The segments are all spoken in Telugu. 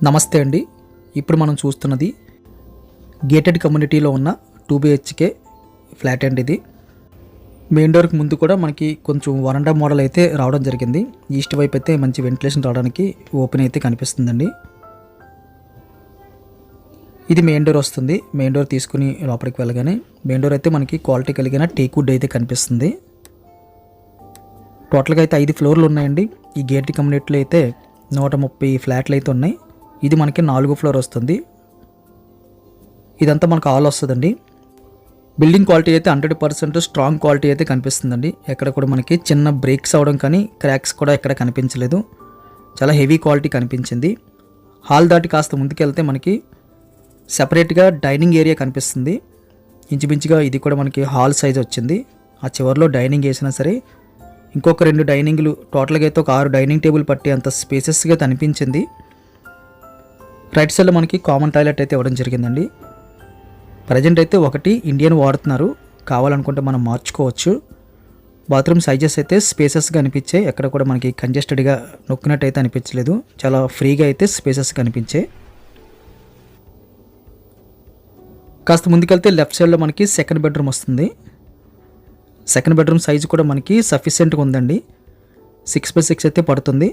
నమస్తే అండి. ఇప్పుడు మనం చూస్తున్నది గేటెడ్ కమ్యూనిటీలో ఉన్న 2 BHK ఫ్లాట్ అండి. ఇది మెయిన్ డోర్కి ముందు కూడా మనకి కొంచెం వరండా మోడల్ అయితే రావడం జరిగింది. ఈస్ట్ వైపు అయితే మంచి వెంటిలేషన్ రావడానికి ఓపెన్ అయితే కనిపిస్తుందండి. ఇది మెయిన్ డోర్ వస్తుంది. మెయిన్ డోర్ తీసుకుని లోపలికి వెళ్ళగానే మెయిన్ డోర్ అయితే మనకి క్వాలిటీ కలిగిన టేక్ వుడ్ అయితే కనిపిస్తుంది. టోటల్గా అయితే 5 ఫ్లోర్లు ఉన్నాయండి. ఈ గేటెడ్ కమ్యూనిటీలో అయితే 130 ఫ్లాట్లు అయితే ఉన్నాయి. ఇది మనకి 4వ ఫ్లోర్ వస్తుంది. ఇదంతా మనకు హాల్ వస్తుందండి. బిల్డింగ్ క్వాలిటీ అయితే 100% స్ట్రాంగ్ క్వాలిటీ అయితే కనిపిస్తుందండి. ఎక్కడ కూడా మనకి చిన్న బ్రేక్స్ అవడం కానీ క్రాక్స్ కూడా ఎక్కడ కనిపించలేదు. చాలా హెవీ క్వాలిటీ కనిపించింది. హాల్ దాటి కాస్త ముందుకెళ్తే మనకి సెపరేట్గా డైనింగ్ ఏరియా కనిపిస్తుంది. ఇంచుమించుగా ఇది కూడా మనకి హాల్ సైజ్ వచ్చింది. ఆ చివరిలో డైనింగ్ వేసినా సరే ఇంకొక 2 డైనింగ్లు టోటల్గా అయితే ఒక 6 డైనింగ్ టేబుల్ పట్టి అంత స్పేసెస్గా అనిపించింది. రైట్ సైడ్లో మనకి కామన్ టాయిలెట్ అయితే ఇవ్వడం జరిగిందండి. ప్రజెంట్ అయితే ఒకటి ఇండియన్ వాడుతున్నారు. కావాలనుకుంటే మనం మార్చుకోవచ్చు. బాత్రూమ్ సైజెస్ అయితే స్పేసెస్గా అనిపించాయి. ఎక్కడ కూడా మనకి కంజెస్టెడ్గా నొక్కినట్టు అయితే అనిపించలేదు. చాలా ఫ్రీగా అయితే స్పేసెస్గా అనిపించాయి. కాస్త ముందుకెళ్తే లెఫ్ట్ సైడ్లో మనకి సెకండ్ బెడ్రూమ్ వస్తుంది. సెకండ్ బెడ్రూమ్ సైజు కూడా మనకి సఫిషియెంట్గా ఉందండి. 6x6 అయితే పడుతుంది.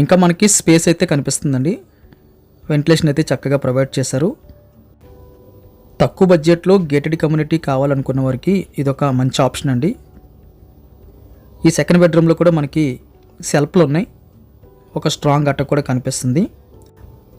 ఇంకా మనకి స్పేస్ అయితే కనిపిస్తుందండి. వెంటిలేషన్ అయితే చక్కగా ప్రొవైడ్ చేశారు. తక్కువ బడ్జెట్లో గేటెడ్ కమ్యూనిటీ కావాలనుకున్న వారికి ఇదొక మంచి ఆప్షన్ అండి. ఈ సెకండ్ బెడ్రూమ్లో కూడా మనకి సెల్ఫ్లు ఉన్నాయి. ఒక స్ట్రాంగ్ అట్ట కూడా కనిపిస్తుంది.